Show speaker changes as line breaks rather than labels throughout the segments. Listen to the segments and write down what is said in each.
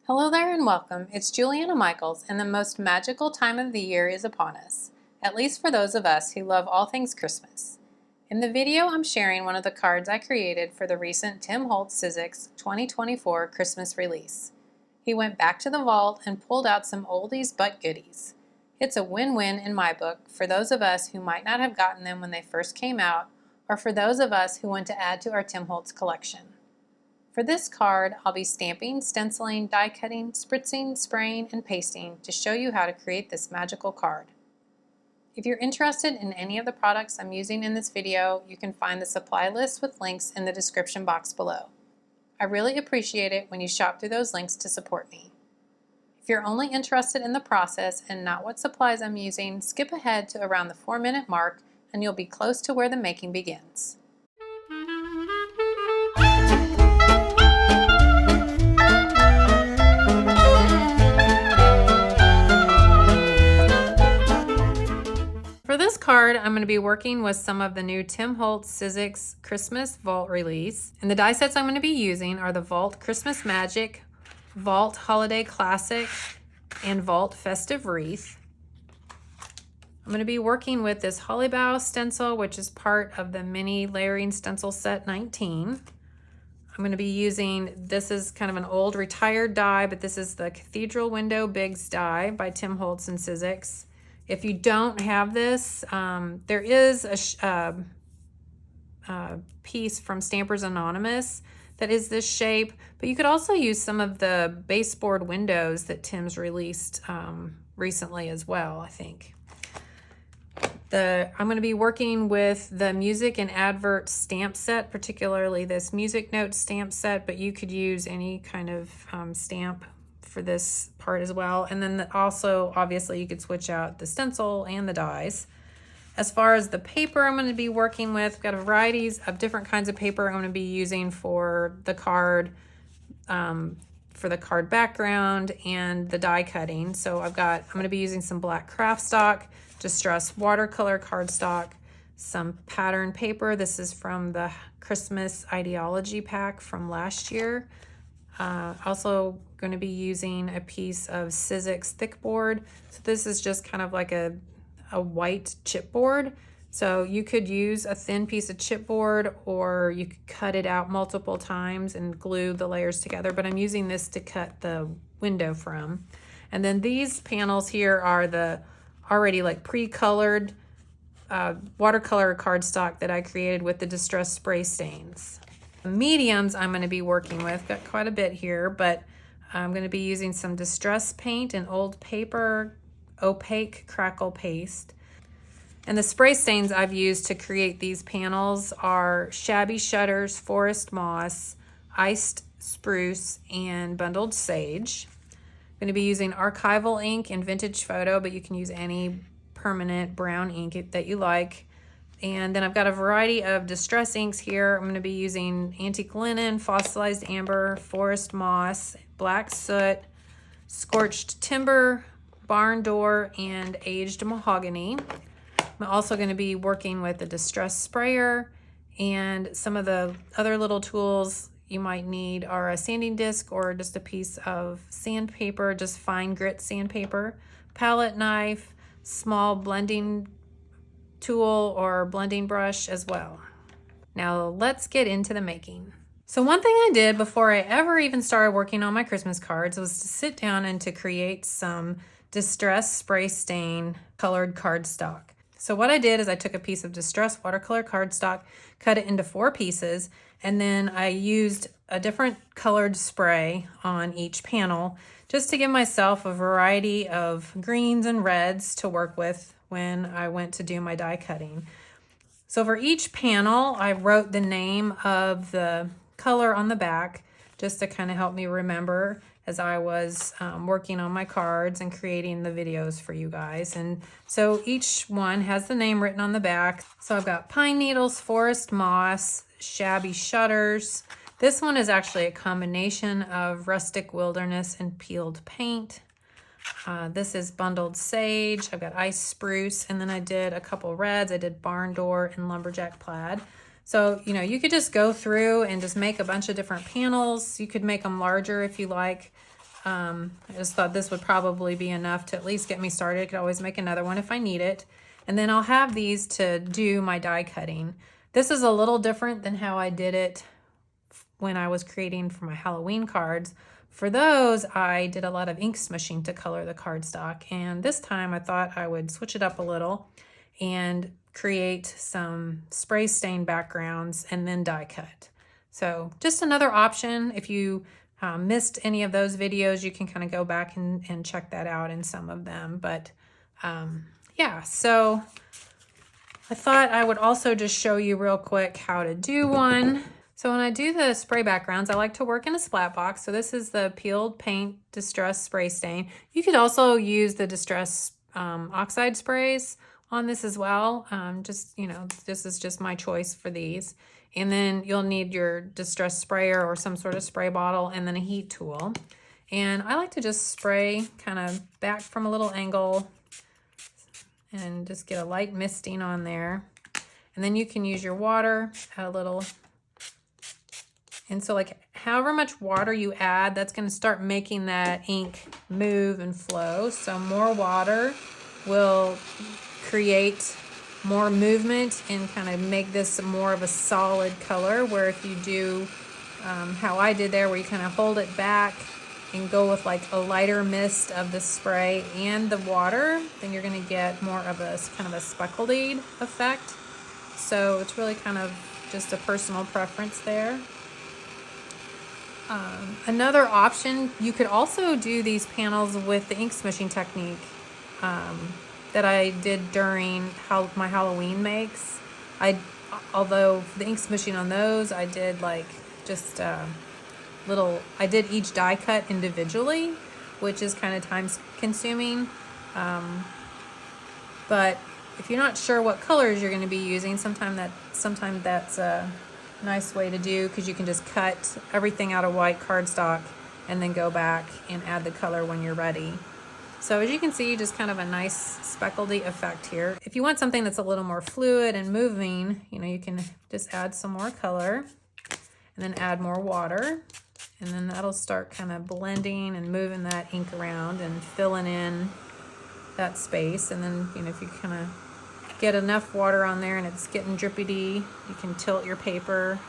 Hello there and welcome. It's Juliana Michaels, and the most magical time of the year is upon us, at least for those of us who love all things Christmas. In the video, I'm sharing one of the cards I created for the recent Tim Holtz Sizzix 2024 Christmas release. He went back to the vault and pulled out some oldies but goodies. It's a win-win in my book for those of us who might not have gotten them when they first came out, or for those of us who want to add to our Tim Holtz collection. For this card, I'll be stamping, stenciling, die cutting, spritzing, spraying, and pasting to show you how to create this magical card. If you're interested in any of the products I'm using in this video, you can find the supply list with links in the description box below. I really appreciate it when you shop through those links to support me. If you're only interested in the process and not what supplies I'm using, skip ahead to around the 4-minute mark and you'll be close to where the making begins. For this card, I'm going to be working with some of the new Tim Holtz Sizzix Christmas Vault release. And the die sets I'm going to be using are the Vault Christmas Magic, Vault Holiday Classic, and Vault Festive Wreath. I'm going to be working with this Holly Bough stencil, which is part of the mini layering stencil set 19. I'm going to be using, this is kind of an old retired die, but this is the Cathedral Window Bigz die by Tim Holtz and Sizzix. If you don't have this, there is a piece from Stampers Anonymous that is this shape, but you could also use some of the baseboard windows that Tim's released recently as well, I think. I'm going to be working with the Music and Advert stamp set, particularly this Music Note stamp set, but you could use any kind of stamp for this part as well. And then also, obviously, you could switch out the stencil and the dies. As far as the paper I'm going to be working with, I've got varieties of different kinds of paper I'm going to be using for the card background and the die cutting. So I'm going to be using some black craft stock, distress watercolor cardstock, some pattern paper. This is from the Christmas Ideology pack from last year. Also going to be using a piece of Sizzix thickboard. So this is just kind of like a white chipboard. So you could use a thin piece of chipboard, or you could cut it out multiple times and glue the layers together, but I'm using this to cut the window from. And then these panels here are the already like pre-colored watercolor cardstock that I created with the distress spray stains. Mediums I'm going to be working with, got quite a bit here, but I'm going to be using some distress paint and old paper, opaque crackle paste. And the spray stains I've used to create these panels are Shabby Shutters, Forest Moss, Iced Spruce, and Bundled Sage. I'm going to be using archival ink and vintage photo, but you can use any permanent brown ink that you like. And then I've got a variety of distress inks here. I'm going to be using antique linen, fossilized amber, forest moss, black soot, scorched timber, barn door, and aged mahogany. I'm also going to be working with a distress sprayer, and some of the other little tools you might need are a sanding disc or just a piece of sandpaper, just fine grit sandpaper, palette knife, small blending tool or blending brush as well. Now let's get into the making. So one thing I did before I ever even started working on my Christmas cards was to sit down and to create some distress spray stain colored cardstock. So what I did is I took a piece of distress watercolor cardstock, cut it into 4 pieces, and then I used a different colored spray on each panel just to give myself a variety of greens and reds to work with when I went to do my die cutting. So for each panel, I wrote the name of the color on the back just to kind of help me remember as I was working on my cards and creating the videos for you guys. And so each one has the name written on the back. So I've got pine needles, forest moss, shabby shutters. This one is actually a combination of rustic wilderness and peeled paint. This is bundled sage. I've got ice spruce, and then I did a couple reds. I did barn door and lumberjack plaid. So, you know, you could just go through and just make a bunch of different panels. You could make them larger if you like. I just thought this would probably be enough to at least get me started. I could always make another one if I need it. And then I'll have these to do my die cutting. This is a little different than how I did it when I was creating for my Halloween cards. For those, I did a lot of ink smishing to color the cardstock. And this time I thought I would switch it up a little and create some spray stain backgrounds and then die cut. So just another option. If you missed any of those videos, you can kind of go back and check that out in some of them. But yeah, so I thought I would also just show you real quick how to do one. So when I do the spray backgrounds, I like to work in a splat box. So this is the peeled paint distress spray stain. You could also use the distress oxide sprays on this as well. Just, you know, this is just my choice for these. And then you'll need your distress sprayer or some sort of spray bottle and then a heat tool. And I like to just spray kind of back from a little angle and just get a light misting on there. And then you can use your water, add a little. And so like however much water you add, that's going to start making that ink move and flow. So more water will create more movement and kind of make this more of a solid color, where if you do how I did there, where you kind of hold it back and go with like a lighter mist of the spray and the water, then you're going to get more of a kind of a speckled effect. So it's really kind of just a personal preference there. Another option, you could also do these panels with the ink smishing technique that I did during my Halloween makes. Although the ink smishing on those, I did like just I did each die cut individually, which is kind of time consuming. But if you're not sure what colors you're going to be using, sometimes that's a nice way to do, because you can just cut everything out of white cardstock and then go back and add the color when you're ready. So as you can see, just kind of a nice speckled effect here. If you want something that's a little more fluid and moving, you know, you can just add some more color and then add more water. And then that'll start kind of blending and moving that ink around and filling in that space. And then, you know, if you kind of get enough water on there and it's getting drippity, you can tilt your paper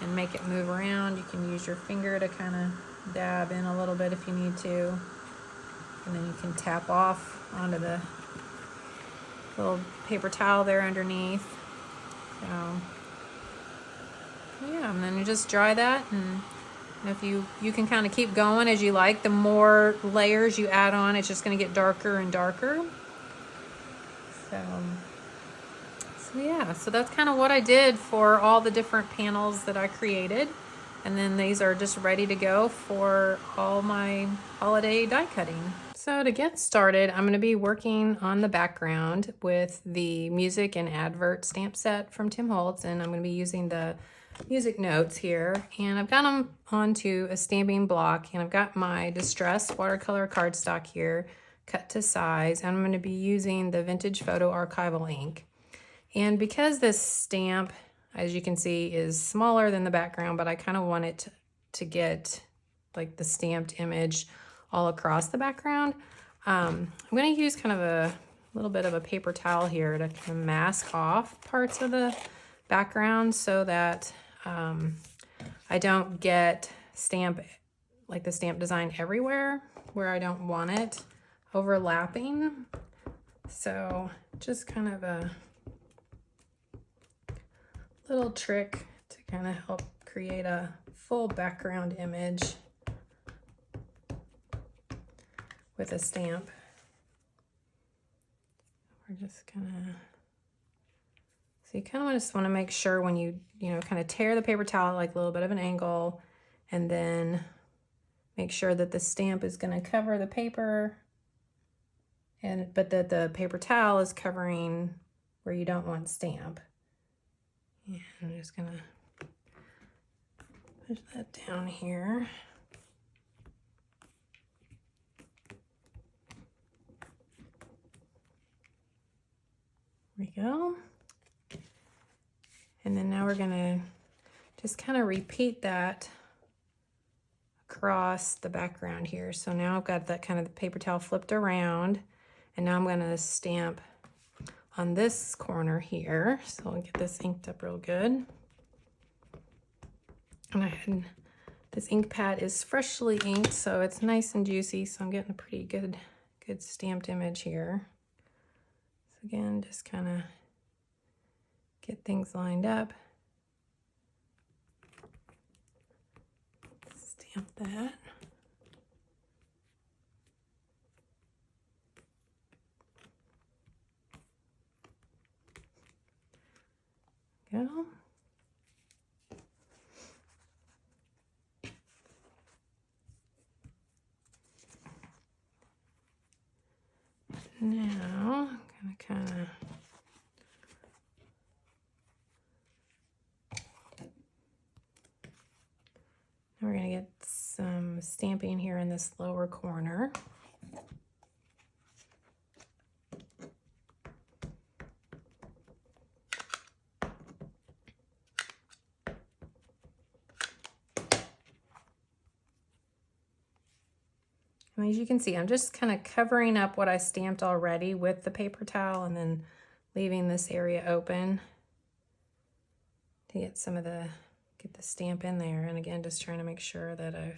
and make it move around. You can use your finger to kind of dab in a little bit if you need to. And then you can tap off onto the little paper towel there underneath. So, yeah, and then you just dry that, and if you can kind of keep going as you like. The more layers you add on, it's just going to get darker and darker. So yeah, so that's kind of what I did for all the different panels that I created. And then these are just ready to go for all my holiday die cutting. So to get started, I'm going to be working on the background with the music and advert stamp set from Tim Holtz, and I'm going to be using the music notes here. And I've got them onto a stamping block, and I've got my distress watercolor cardstock here cut to size, and I'm going to be using the Vintage Photo Archival ink. And because this stamp, as you can see, is smaller than the background, but I kind of want it to get like the stamped image all across the background, I'm going to use kind of a little bit of a paper towel here to kind of mask off parts of the background so that I don't get the stamp design everywhere where I don't want it overlapping. So just kind of a little trick to kind of help create a full background image with a stamp. We're just gonna, so you kind of just want to make sure when you kind of tear the paper towel like a little bit of an angle, and then make sure that the stamp is going to cover the paper, but that the paper towel is covering where you don't want stamp. And I'm just gonna push that down here. There we go. And then now we're gonna just kind of repeat that across the background here. So now I've got that kind of the paper towel flipped around, and now I'm gonna stamp on this corner here. So I'll get this inked up real good. And this ink pad is freshly inked, so it's nice and juicy, so I'm getting a pretty good stamped image here. So again, just kind of get things lined up. Stamp that. Go. Now, I'm gonna kind of we're gonna get some stamping here in this lower corner. And as you can see, I'm just kind of covering up what I stamped already with the paper towel and then leaving this area open to get some of the, get the stamp in there. And again, just trying to make sure that I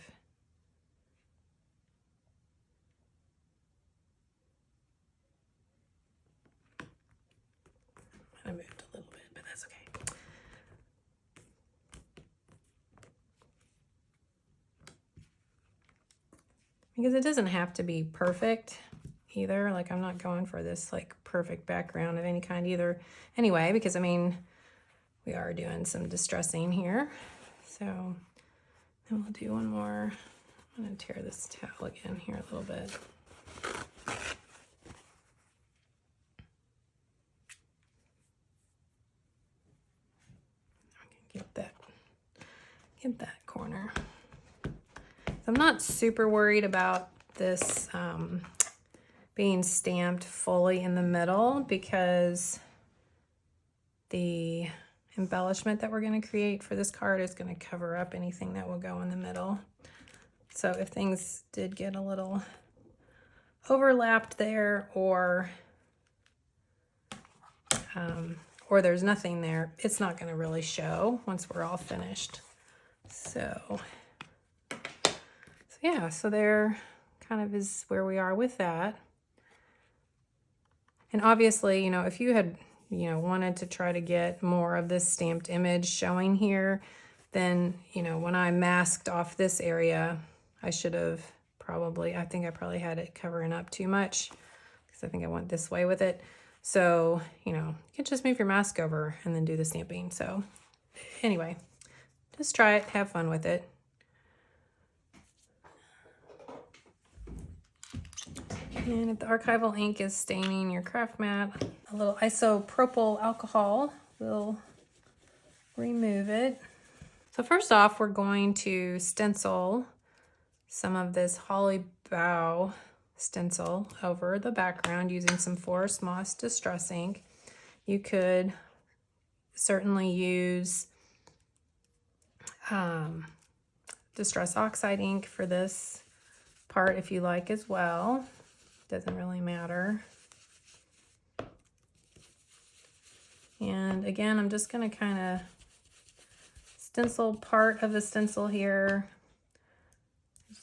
moved a little bit, but that's okay. Because it doesn't have to be perfect either. Like, I'm not going for this like perfect background of any kind either anyway, because I mean, we are doing some distressing here. So then we'll do one more. I'm gonna tear this towel again here a little bit. Get that corner. I'm not super worried about this being stamped fully in the middle, because the embellishment that we're going to create for this card is going to cover up anything that will go in the middle. So if things did get a little overlapped there, or there's nothing there, it's not going to really show once we're all finished. So yeah, so there kind of is where we are with that. And obviously, you know, if you had, you know, wanted to try to get more of this stamped image showing here, then, you know, when I masked off this area, I should have probably, I think I probably had it covering up too much, because I think I went this way with it. So, you know, you can just move your mask over and then do the stamping. So anyway, just try it, have fun with it. And if the archival ink is staining your craft mat, a little isopropyl alcohol will remove it. So first off, we're going to stencil some of this holly bough stencil over the background using some Forest Moss Distress ink. You could certainly use Distress Oxide ink for this part if you like as well. Doesn't really matter. And again, I'm just going to kind of stencil part of the stencil here,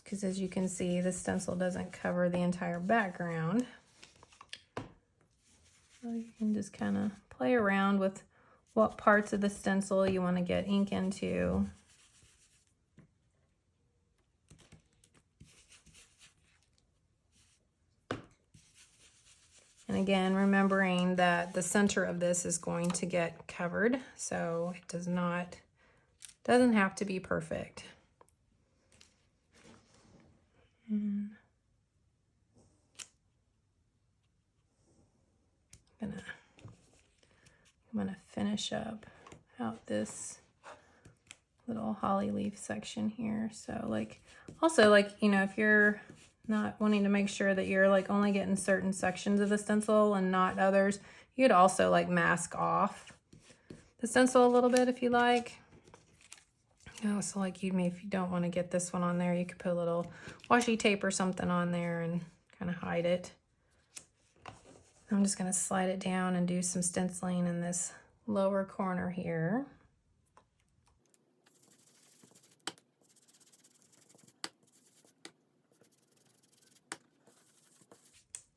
because as you can see, the stencil doesn't cover the entire background. So you can just kind of play around with what parts of the stencil you want to get ink into. And again, remembering that the center of this is going to get covered, so it doesn't have to be perfect. And I'm gonna finish up out this little holly leaf section here. So like, also like, you know, if you're not wanting to make sure that you're like only getting certain sections of the stencil and not others, you could also like mask off the stencil a little bit if you like. Oh, so like if you don't want to get this one on there, you could put a little washi tape or something on there and kind of hide it. I'm just going to slide it down and do some stenciling in this lower corner here.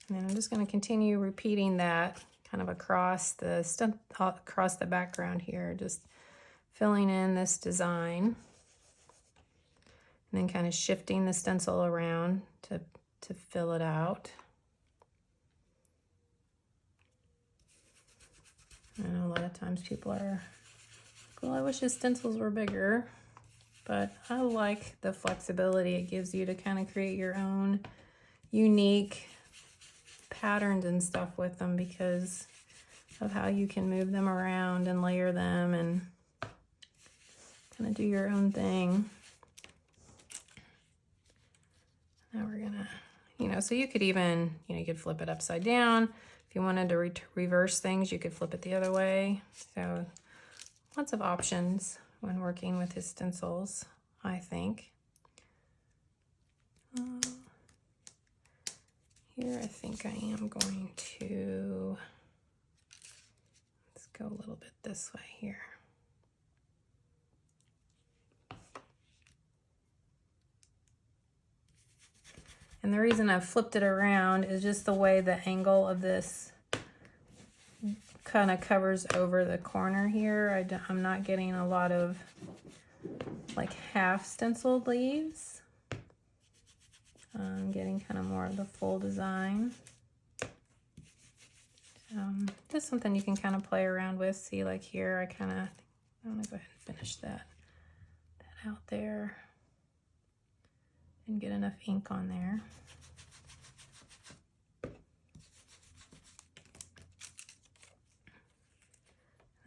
And then I'm just going to continue repeating that kind of across the background here, just filling in this design. And then kind of shifting the stencil around to fill it out. I know a lot of times people are, well, I wish his stencils were bigger, but I like the flexibility it gives you to kind of create your own unique patterns and stuff with them because of how you can move them around and layer them and kind of do your own thing. Now we're gonna, so you could even, you could flip it upside down. If you wanted to reverse things, you could flip it the other way. So lots of options when working with his stencils, I think. Here I think I am going to, let's go a little bit this way here. And the reason I've flipped it around is just the way the angle of this kind of covers over the corner here. I'm not getting a lot of like half stenciled leaves. I'm getting kind of more of the full design. Just something you can kind of play around with. See, like here, I'm gonna go ahead and finish that out there and get enough ink on there.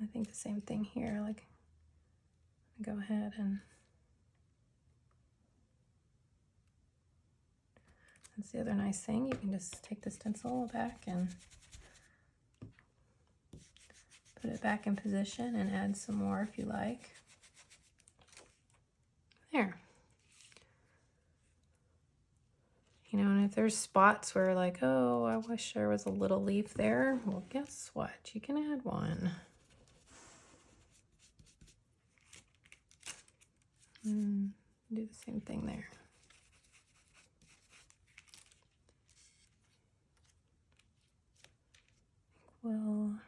I think the same thing here, like go ahead and that's the other nice thing. You can just take the stencil back and put it back in position and add some more if you like. There. And if there's spots where like, oh, I wish there was a little leaf there, well, guess what? You can add one. Do the same thing there. Well,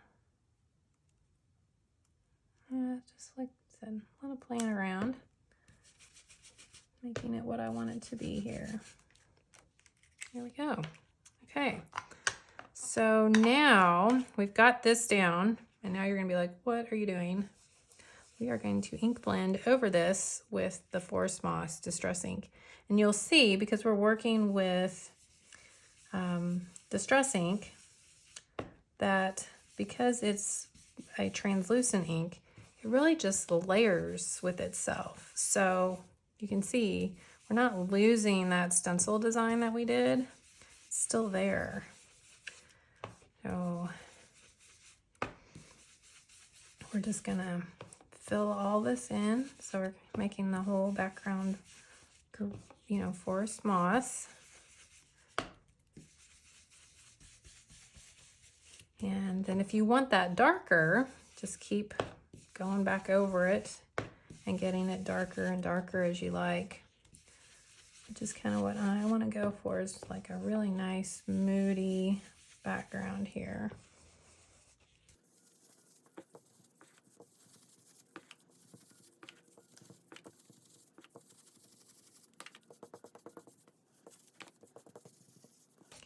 just like I said, a lot of playing around, making it what I want it to be here. Here we go. Okay, so now we've got this down, and now you're gonna be like, what are you doing? We are going to ink blend over this with the Forest Moss Distress ink. And you'll see, because we're working with Distress ink, that because it's a translucent ink, it really just layers with itself. So you can see we're not losing that stencil design that we did. It's still there. So we're just gonna fill all this in. So we're making the whole background, forest moss. And then if you want that darker, just keep going back over it and getting it darker and darker as you like. Which is kind of what I want to go for, is like a really nice moody background here.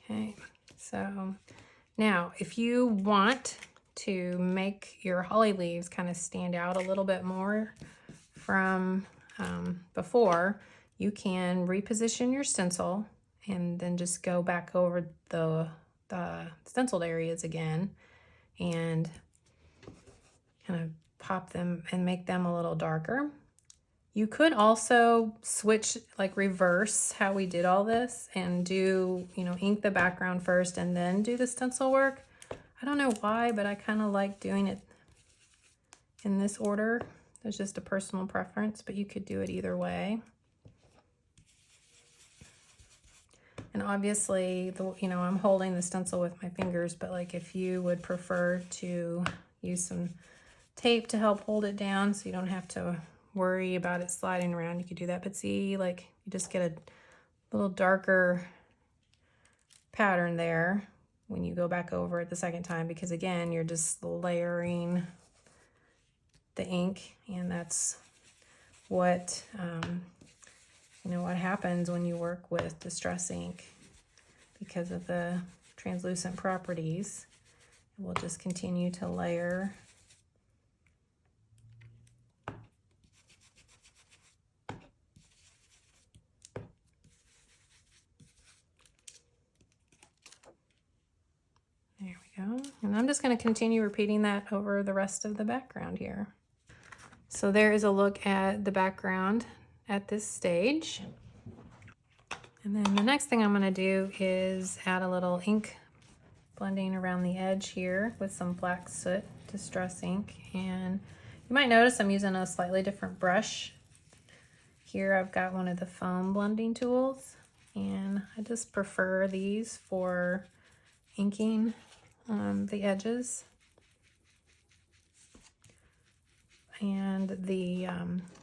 Okay, so now if you want to make your holly leaves kind of stand out a little bit more from before, you can reposition your stencil and then just go back over the stenciled areas again and kind of pop them and make them a little darker. You could also switch, like reverse how we did all this and do, ink the background first and then do the stencil work. I don't know why, but I kind of like doing it in this order. That's just a personal preference, but you could do it either way. And obviously, you know, I'm holding the stencil with my fingers, but like if you would prefer to use some tape to help hold it down so you don't have to worry about it sliding around, you could do that. But see, like you just get a little darker pattern there when you go back over it the second time, because again, you're just layering the ink, and that's what you know what happens when you work with distress ink. Because of the translucent properties, we'll just continue to layer. There we go. And I'm just going to continue repeating that over the rest of the background here. So there is a look at the background at this stage. And then the next thing I'm going to do is add a little ink blending around the edge here with some black soot distress ink. And you might notice I'm using a slightly different brush. Here I've got one of the foam blending tools, and I just prefer these for inking the edges. And the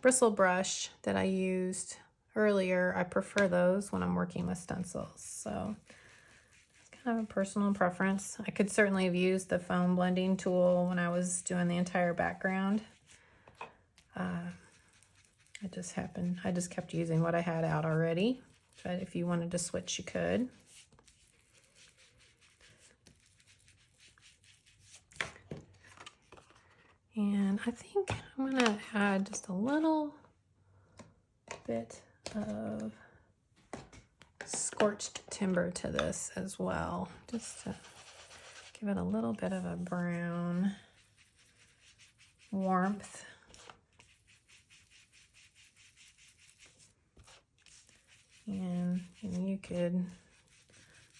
bristle brush that I used earlier, I prefer those when I'm working with stencils. So it's kind of a personal preference. I could certainly have used the foam blending tool when I was doing the entire background. I just kept using what I had out already. But if you wanted to switch, you could. And I think I'm gonna add just a little bit of scorched timber to this as well, just to give it a little bit of a brown warmth. And you could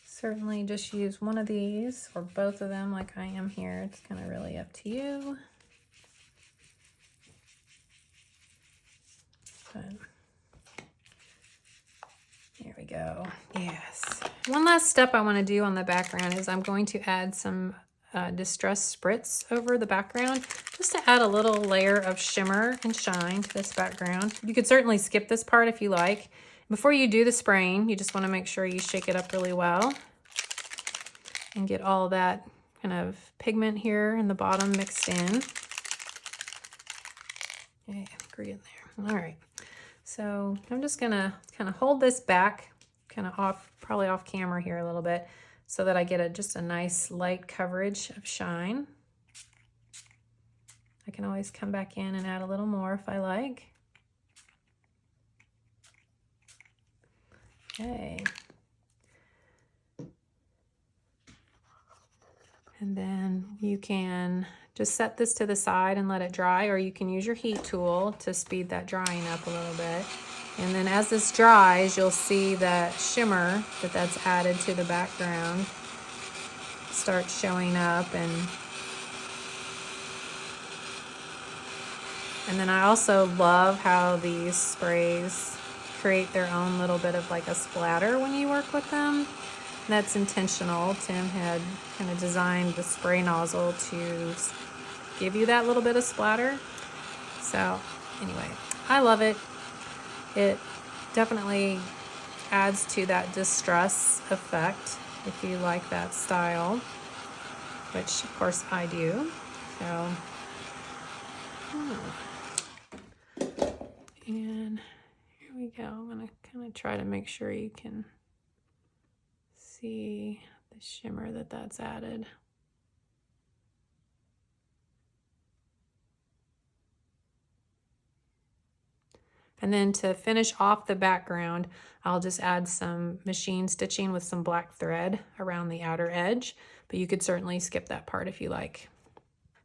certainly just use one of these or both of them like I am here. It's kind of really up to you. But there we go. Yes. One last step I want to do on the background is I'm going to add some Distress Spritz over the background, just to add a little layer of shimmer and shine to this background. You could certainly skip this part if you like. Before you do the spraying, you just want to make sure you shake it up really well and get all that kind of pigment here in the bottom mixed in. Okay, I think we're getting there. All right. So I'm just gonna kind of hold this back, kind of off, probably off camera here a little bit, so that I get just a nice light coverage of shine. I can always come back in and add a little more if I like. Okay. And then you can just set this to the side and let it dry, or you can use your heat tool to speed that drying up a little bit. And then as this dries, you'll see that shimmer that's added to the background start showing up. And then I also love how these sprays create their own little bit of like a splatter when you work with them. That's intentional. Tim had kind of designed the spray nozzle to give you that little bit of splatter. So anyway, I love it. It definitely adds to that distress effect if you like that style, which of course I do. So, and here we go. I'm gonna kind of try to make sure you can see the shimmer that's added. And then to finish off the background, I'll just add some machine stitching with some black thread around the outer edge, but you could certainly skip that part if you like.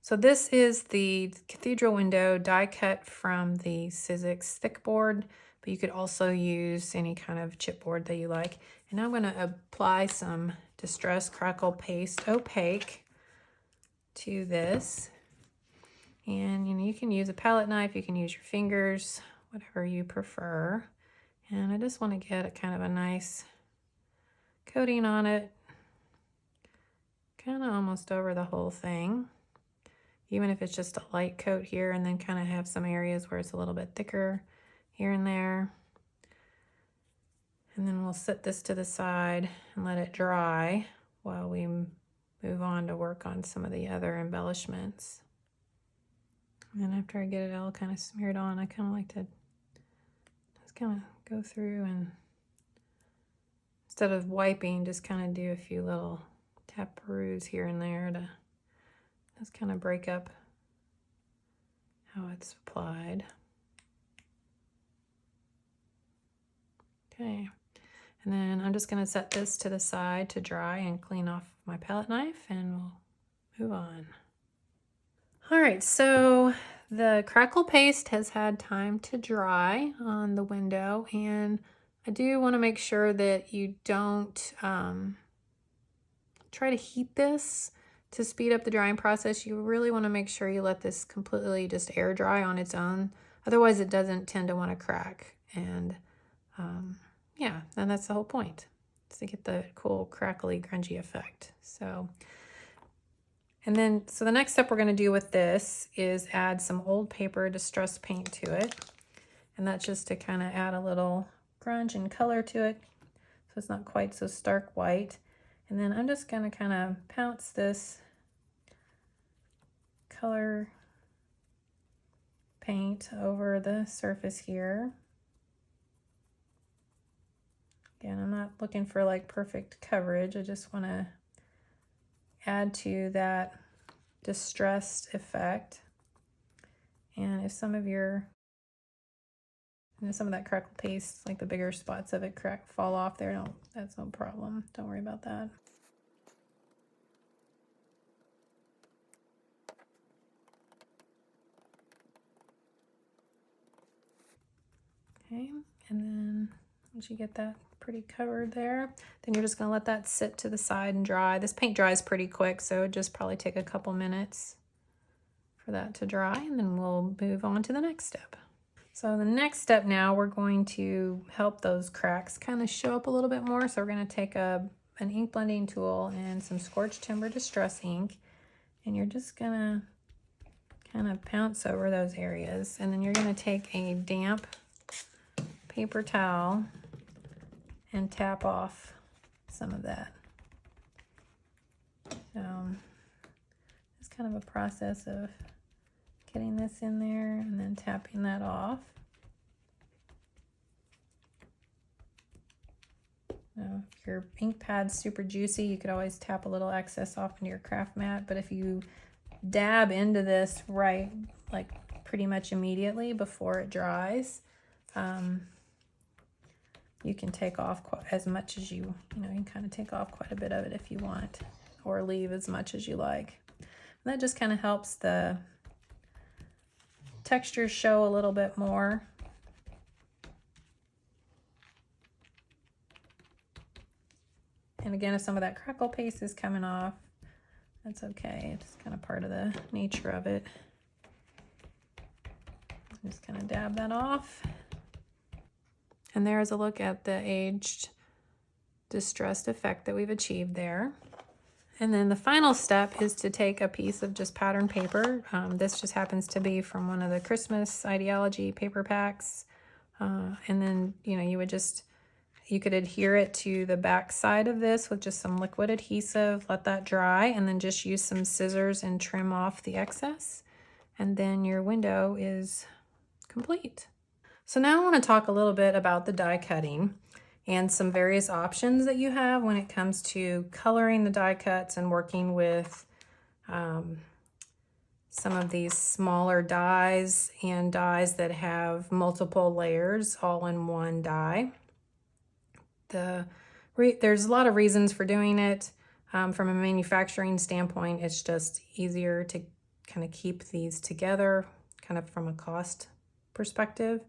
So this is the Cathedral window die cut from the Sizzix thick board, but you could also use any kind of chipboard that you like. And now I'm going to apply some Distress Crackle Paste Opaque to this. And you know, you can use a palette knife, you can use your fingers, whatever you prefer. And I just want to get a kind of a nice coating on it, kind of almost over the whole thing, even if it's just a light coat here, and then kind of have some areas where it's a little bit thicker here and there. And then we'll set this to the side and let it dry while we move on to work on some of the other embellishments. And after I get it all kind of smeared on, I kind of like to just kind of go through and, instead of wiping, just kind of do a few little taparoos here and there to just kind of break up how it's applied. Okay. And then I'm just going to set this to the side to dry and clean off my palette knife, and we'll move on. All right, so the crackle paste has had time to dry on the window, and I do want to make sure that you don't try to heat this to speed up the drying process. You really want to make sure you let this completely just air dry on its own. Otherwise, it doesn't tend to want to crack. And yeah, and that's the whole point, is to get the cool, crackly, grungy effect. So the next step we're going to do with this is add some old paper distress paint to it. And that's just to kind of add a little grunge and color to it, so it's not quite so stark white. And then I'm just going to kind of pounce this color paint over the surface here. Again, I'm not looking for like perfect coverage. I just want to add to that distressed effect. And if some of your, some of that crackle paste, like the bigger spots of it fall off there, that's no problem. Don't worry about that. Okay, and then once you get that pretty covered there, then you're just going to let that sit to the side and dry. This paint dries pretty quick, so it'd just probably take a couple minutes for that to dry, and then we'll move on to the next step. So the next step now, we're going to help those cracks kind of show up a little bit more. So we're going to take an ink blending tool and some Scorched Timber Distress ink, and you're just going to kind of pounce over those areas. And then you're going to take a damp paper towel and tap off some of that. So it's kind of a process of getting this in there and then tapping that off. Now, if your ink pad's super juicy, you could always tap a little excess off into your craft mat, but if you dab into this right, like pretty much immediately before it dries, you can take off as much as you can kind of take off quite a bit of it if you want, or leave as much as you like. And that just kind of helps the textures show a little bit more. And again, if some of that crackle paste is coming off, that's okay. It's kind of part of the nature of it. Just kind of dab that off. And there's a look at the aged, distressed effect that we've achieved there. And then the final step is to take a piece of just pattern paper. This just happens to be from one of the Christmas Ideology paper packs. And then, you could adhere it to the back side of this with just some liquid adhesive, let that dry, and then just use some scissors and trim off the excess. And then your window is complete. So now I want to talk a little bit about the die cutting and some various options that you have when it comes to coloring the die cuts and working with some of these smaller dies and dies that have multiple layers all in one die. There's a lot of reasons for doing it. From a manufacturing standpoint, it's just easier to kind of keep these together, kind of from a cost perspective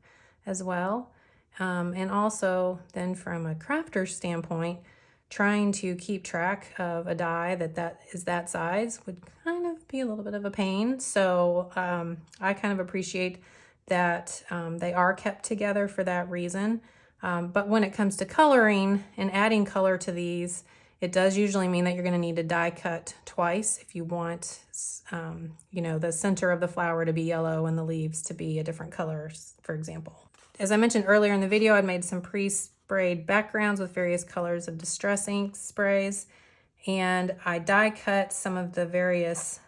as well. And also then from a crafter standpoint, trying to keep track of a die that is that size would kind of be a little bit of a pain. So I kind of appreciate that they are kept together for that reason. But when it comes to coloring and adding color to these, it does usually mean that you're going to need to die cut twice if you want, you know, the center of the flower to be yellow and the leaves to be a different color, for example. As I mentioned earlier in the video, I'd made some pre-sprayed backgrounds with various colors of distress ink sprays, and I die cut some of the various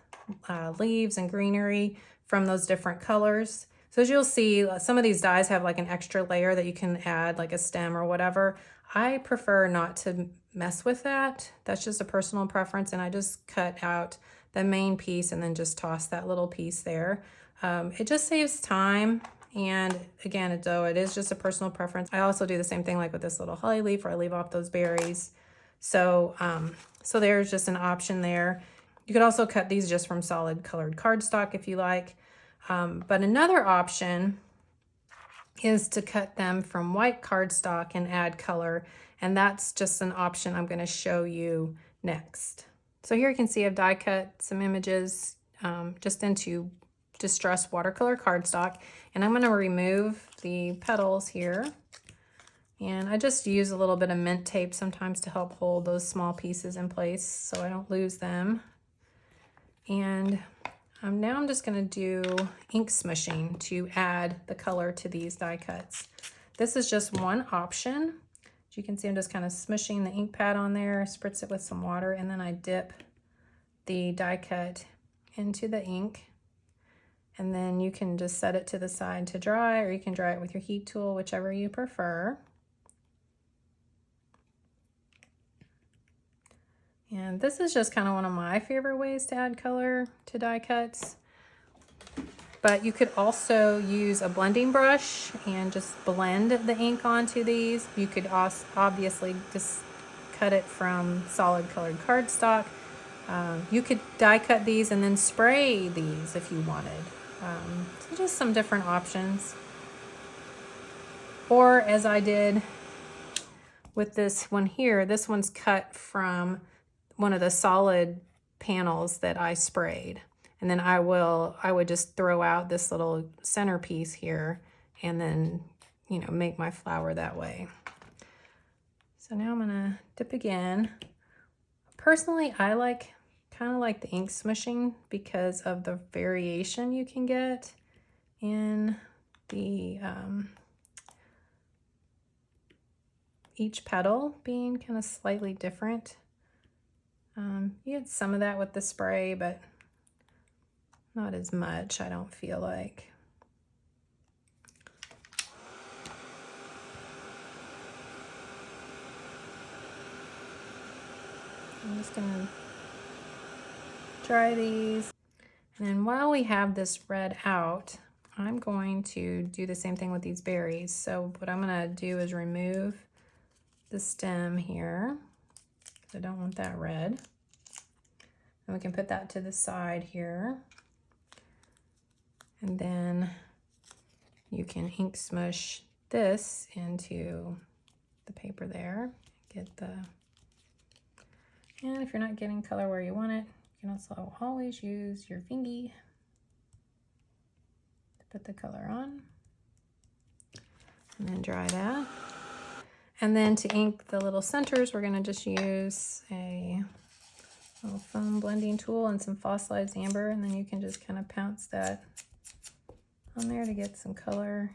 leaves and greenery from those different colors. So as you'll see, some of these dies have like an extra layer that you can add, like a stem or whatever. I prefer not to mess with that. That's just a personal preference, and I just cut out the main piece and then just toss that little piece there. It just saves time, and again, though it is just a personal preference, I also do the same thing like with this little holly leaf where I leave off those berries. So, so there's just an option there. You could also cut these just from solid colored cardstock if you like. But another option is to cut them from white cardstock and add color, and that's just an option I'm going to show you next. So here you can see I've die cut some images just into distressed watercolor cardstock, and I'm going to remove the petals here, and I just use a little bit of mint tape sometimes to help hold those small pieces in place so I don't lose them. And now I'm just going to do ink smushing to add the color to these die cuts. This is just one option. As you can see, I'm just kind of smushing the ink pad on there, spritz it with some water, and then I dip the die cut into the ink. And then you can just set it to the side to dry, or you can dry it with your heat tool, whichever you prefer. And this is just kind of one of my favorite ways to add color to die cuts. But you could also use a blending brush and just blend the ink onto these. You could also obviously just cut it from solid colored cardstock. You could die cut these and then spray these if you wanted. So just some different options. Or as I did with this one here, this one's cut from one of the solid panels that I sprayed. And then I would just throw out this little centerpiece here and then, you know, make my flower that way. So now I'm gonna dip again. Personally, I kind of like the ink smushing because of the variation you can get in the each petal being kind of slightly different. You get some of that with the spray, but not as much, I don't feel like. I'm just gonna dry these. And then while we have this red out, I'm going to do the same thing with these berries. So what I'm gonna do is remove the stem here, because I don't want that red. And we can put that to the side here. And then you can ink smush this into the paper there. Get the, and if you're not getting color where you want it, you can also always use your fingy to put the color on. And then dry that. And then to ink the little centers, we're gonna just use a little foam blending tool and some fossilized amber, and then you can just kind of pounce that on there to get some color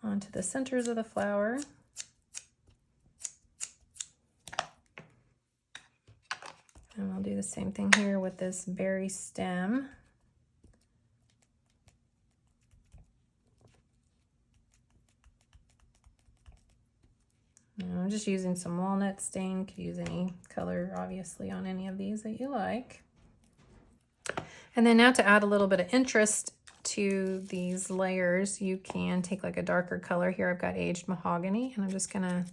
onto the centers of the flower. And I'll do the same thing here with this berry stem. And I'm just using some walnut stain. You could use any color, obviously, on any of these that you like. And then now to add a little bit of interest to these layers, you can take like a darker color. Here I've got aged mahogany, and I'm just gonna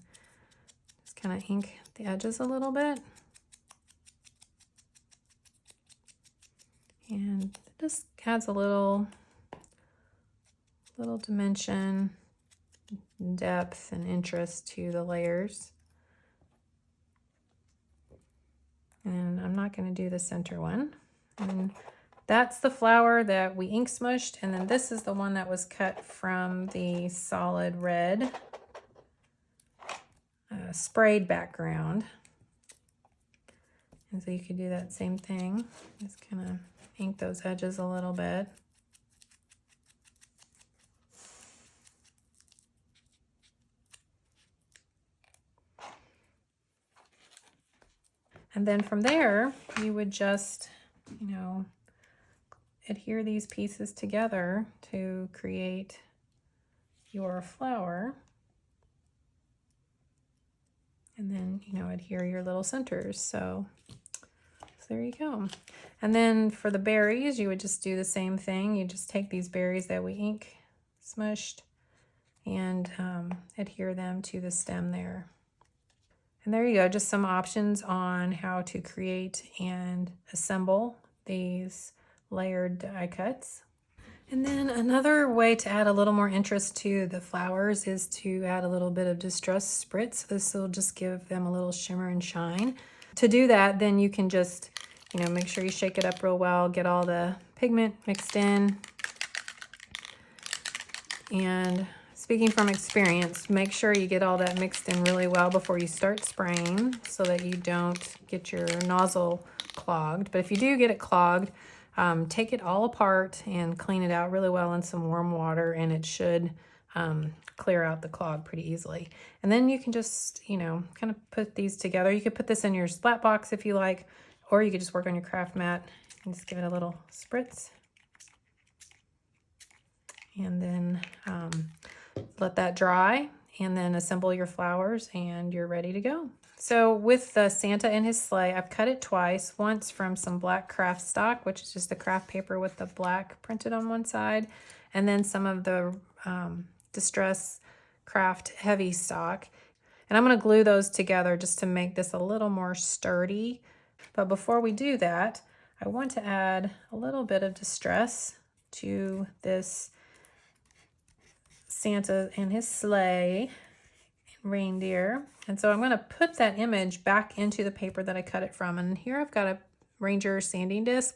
kind of ink the edges a little bit. And it just adds a little dimension, depth, and interest to the layers. And I'm not going to do the center one. And that's the flower that we ink smushed, and then this is the one that was cut from the solid red sprayed background. And so you could do that same thing. Just kind of ink those edges a little bit. And then from there, you would just, you know, adhere these pieces together to create your flower. And then, you know, adhere your little centers. So there you go. And then for the berries, you would just do the same thing. You just take these berries that we ink smushed and adhere them to the stem there. And there you go, just some options on how to create and assemble these layered die cuts. And then another way to add a little more interest to the flowers is to add a little bit of distressed spritz. This will just give them a little shimmer and shine. To do that, then you can just, you know, make sure you shake it up real well, get all the pigment mixed in. And speaking from experience, make sure you get all that mixed in really well before you start spraying so that you don't get your nozzle clogged. But if you do get it clogged, take it all apart and clean it out really well in some warm water, and it should clear out the clog pretty easily. And then you can just, you know, kind of put these together. You could put this in your splat box if you like, or you could just work on your craft mat and just give it a little spritz. And then let that dry, and then assemble your flowers, and you're ready to go. So with the Santa and his sleigh, I've cut it twice, once from some black craft stock, which is just the craft paper with the black printed on one side, and then some of the Distress Craft heavy stock. And I'm going to glue those together just to make this a little more sturdy. But before we do that, I want to add a little bit of distress to this Santa and his sleigh reindeer. And so I'm going to put that image back into the paper that I cut it from. And here I've got a Ranger sanding disc,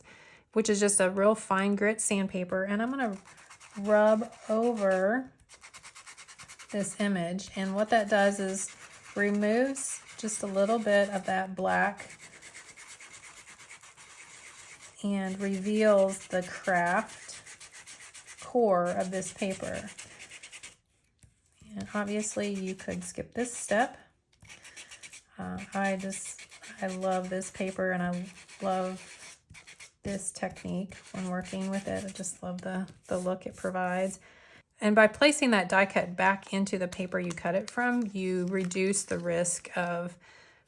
which is just a real fine grit sandpaper. And I'm going to rub over this image. And what that does is removes just a little bit of that black and reveals the craft core of this paper. And obviously you could skip this step. I love this paper, and I love this technique when working with it. I just love the look it provides. And by placing that die cut back into the paper you cut it from, you reduce the risk of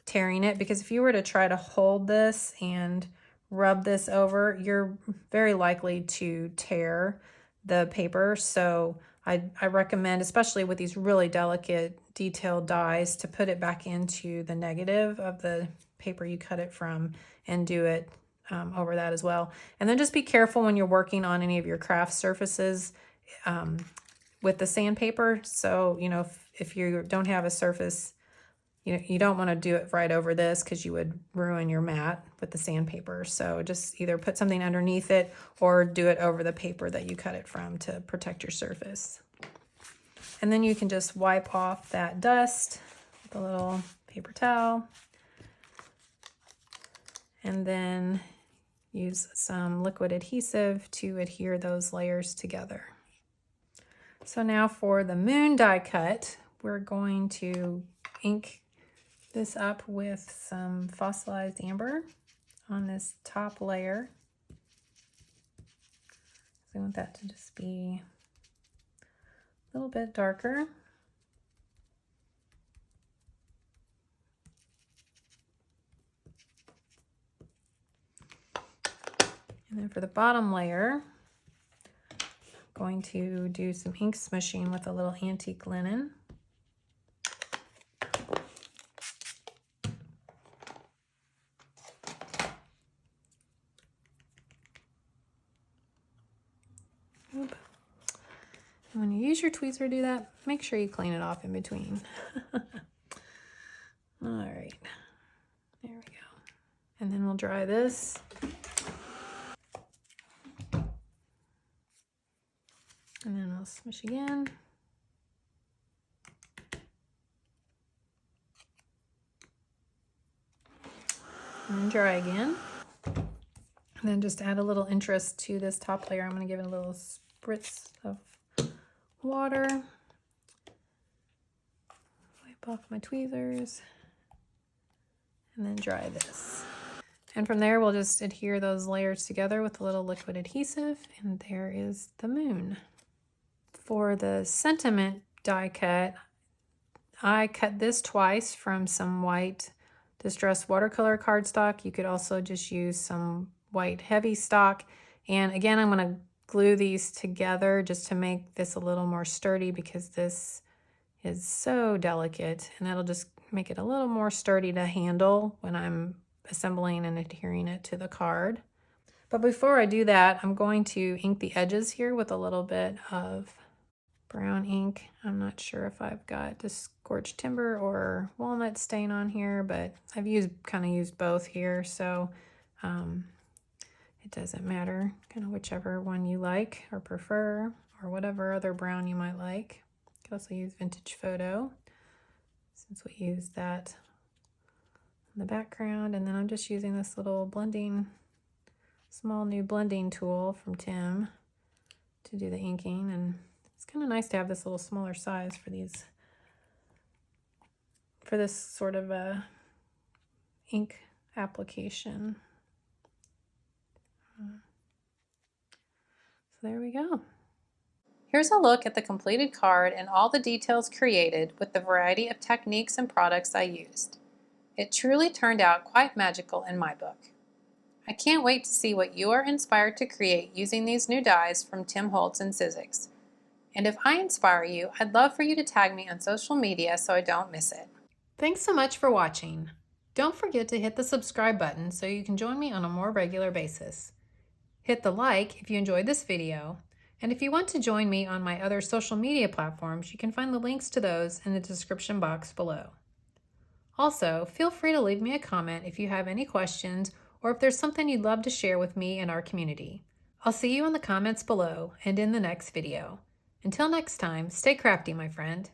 tearing it, because if you were to try to hold this and rub this over, you're very likely to tear the paper. So I recommend, especially with these really delicate detailed dies, to put it back into the negative of the paper you cut it from and do it over that as well. And then just be careful when you're working on any of your craft surfaces with the sandpaper. So, you know, if you don't have a surface, you don't want to do it right over this, because you would ruin your mat with the sandpaper. So just either put something underneath it or do it over the paper that you cut it from to protect your surface. And then you can just wipe off that dust with a little paper towel. And then use some liquid adhesive to adhere those layers together. So now for the moon die cut, we're going to ink this up with some fossilized amber on this top layer. So I want that to just be a little bit darker. And then for the bottom layer, I'm going to do some ink smushing with a little antique linen. Oop. And when you use your tweezer to do that, make sure you clean it off in between. All right, there we go. And then we'll dry this. And then we'll smush again. And then dry again. And then just add a little interest to this top layer. I'm going to give it a little spritz of water. Wipe off my tweezers. And then dry this. And from there, we'll just adhere those layers together with a little liquid adhesive. And there is the moon. For the sentiment die cut, I cut this twice from some white distressed watercolor cardstock. You could also just use some white heavy stock. And again, I'm going to glue these together just to make this a little more sturdy because this is so delicate, and that'll just make it a little more sturdy to handle when I'm assembling and adhering it to the card. But before I do that, I'm going to ink the edges here with a little bit of brown ink. I'm not sure if I've got just scorched timber or walnut stain on here, but I've kind of used both here, so it doesn't matter, kind of whichever one you like or prefer, or whatever other brown you might like. You could also use Vintage Photo, since we used that in the background. And then I'm just using this little small new blending tool from Tim to do the inking. And it's kind of nice to have this little smaller size for this sort of a ink application. So there we go. Here's a look at the completed card and all the details created with the variety of techniques and products I used. It truly turned out quite magical in my book. I can't wait to see what you are inspired to create using these new dies from Tim Holtz and Sizzix. And if I inspire you, I'd love for you to tag me on social media so I don't miss it. Thanks so much for watching. Don't forget to hit the subscribe button so you can join me on a more regular basis. Hit the like if you enjoyed this video, and if you want to join me on my other social media platforms, you can find the links to those in the description box below. Also, feel free to leave me a comment if you have any questions or if there's something you'd love to share with me and our community. I'll see you in the comments below and in the next video. Until next time, stay crafty, my friend.